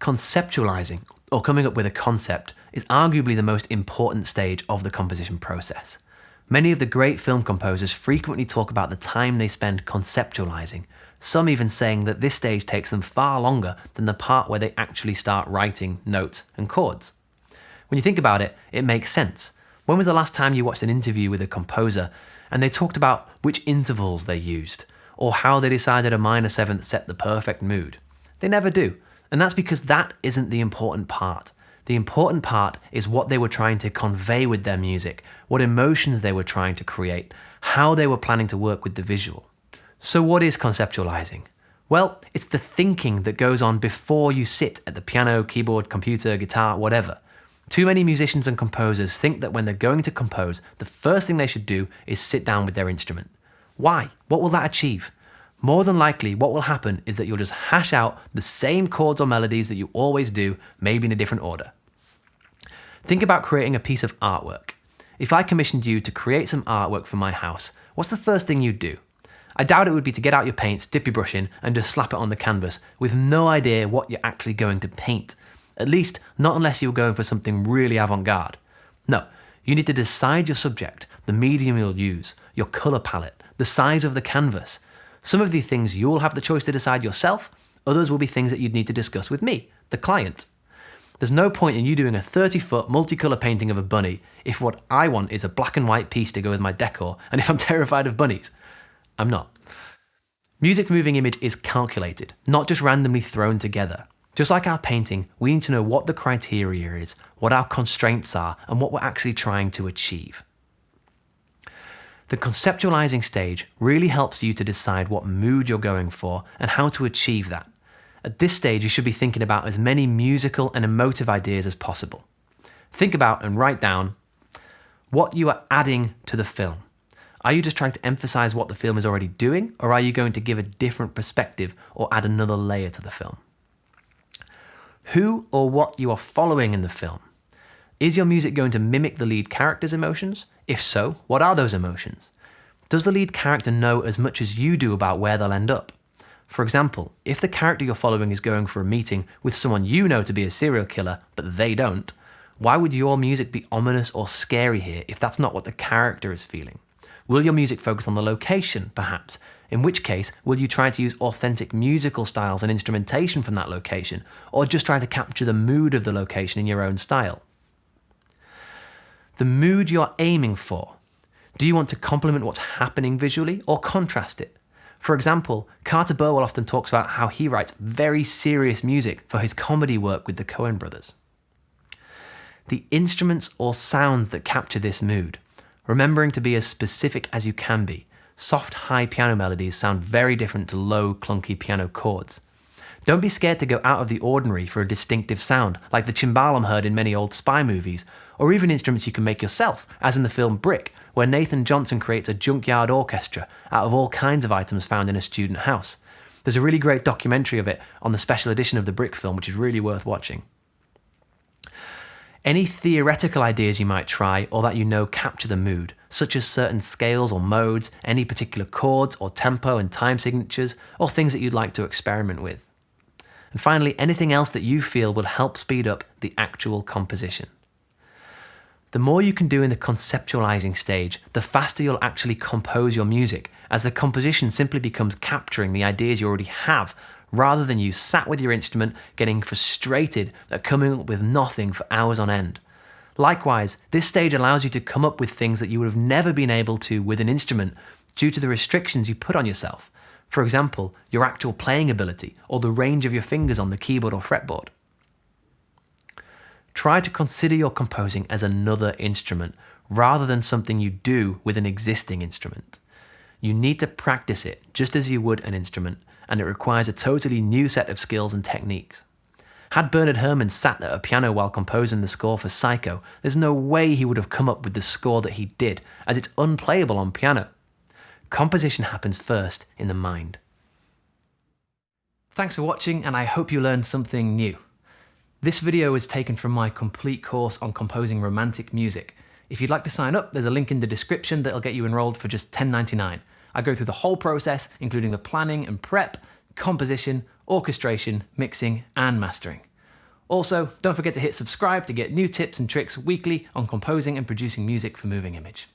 Conceptualizing, or coming up with a concept, is arguably the most important stage of the composition process. Many of the great film composers frequently talk about the time they spend conceptualizing, some even saying that this stage takes them far longer than the part where they actually start writing notes and chords. When you think about it, it makes sense. When was the last time you watched an interview with a composer and they talked about which intervals they used, or how they decided a minor seventh set the perfect mood? They never do, and that's because that isn't the important part. The important part is what they were trying to convey with their music, what emotions they were trying to create, how they were planning to work with the visual. So what is conceptualizing? Well, it's the thinking that goes on before you sit at the piano, keyboard, computer, guitar, whatever. Too many musicians and composers think that when they're going to compose, the first thing they should do is sit down with their instrument. Why? What will that achieve? More than likely, what will happen is that you'll just hash out the same chords or melodies that you always do, maybe in a different order. Think about creating a piece of artwork. If I commissioned you to create some artwork for my house, what's the first thing you'd do? I doubt it would be to get out your paints, dip your brush in, and just slap it on the canvas with no idea what you're actually going to paint. At least, not unless you're going for something really avant-garde. No, you need to decide your subject, the medium you'll use, your colour palette, the size of the canvas. Some of these things you'll have the choice to decide yourself, others will be things that you'd need to discuss with me, the client. There's no point in you doing a 30-foot multicolour painting of a bunny if what I want is a black and white piece to go with my decor, and if I'm terrified of bunnies. I'm not. Music for moving image is calculated, not just randomly thrown together. Just like our painting, we need to know what the criteria is, what our constraints are, and what we're actually trying to achieve. The conceptualizing stage really helps you to decide what mood you're going for and how to achieve that. At this stage, you should be thinking about as many musical and emotive ideas as possible. Think about and write down what you are adding to the film. Are you just trying to emphasize what the film is already doing, or are you going to give a different perspective or add another layer to the film? Who or what you are following in the film. Is your music going to mimic the lead character's emotions? If so, what are those emotions? Does the lead character know as much as you do about where they'll end up? For example, if the character you're following is going for a meeting with someone you know to be a serial killer, but they don't, why would your music be ominous or scary here if that's not what the character is feeling? Will your music focus on the location, perhaps? In which case, will you try to use authentic musical styles and instrumentation from that location, or just try to capture the mood of the location in your own style? The mood you're aiming for. Do you want to complement what's happening visually or contrast it? For example, Carter Burwell often talks about how he writes very serious music for his comedy work with the Coen brothers. The instruments or sounds that capture this mood. Remembering to be as specific as you can be. Soft, high piano melodies sound very different to low, clunky piano chords. Don't be scared to go out of the ordinary for a distinctive sound, like the cimbalom heard in many old spy movies, or even instruments you can make yourself, as in the film Brick, where Nathan Johnson creates a junkyard orchestra out of all kinds of items found in a student house. There's a really great documentary of it on the special edition of the Brick film, which is really worth watching. Any theoretical ideas you might try or that you know capture the mood, such as certain scales or modes, any particular chords or tempo and time signatures, or things that you'd like to experiment with. And finally, anything else that you feel will help speed up the actual composition. The more you can do in the conceptualizing stage, the faster you'll actually compose your music, as the composition simply becomes capturing the ideas you already have, rather than you sat with your instrument getting frustrated at coming up with nothing for hours on end. Likewise, this stage allows you to come up with things that you would have never been able to with an instrument due to the restrictions you put on yourself. For example, your actual playing ability or the range of your fingers on the keyboard or fretboard. Try to consider your composing as another instrument rather than something you do with an existing instrument. You need to practice it just as you would an instrument, and it requires a totally new set of skills and techniques. Had Bernard Herrmann sat at a piano while composing the score for Psycho, there's no way he would have come up with the score that he did, as it's unplayable on piano. Composition happens first in the mind. Thanks for watching, and I hope you learned something new. This video is taken from my complete course on composing romantic music. If you'd like to sign up, there's a link in the description that'll get you enrolled for just $10.99. I go through the whole process, including the planning and prep, composition, orchestration, mixing, and mastering. Also, don't forget to hit subscribe to get new tips and tricks weekly on composing and producing music for Moving Image.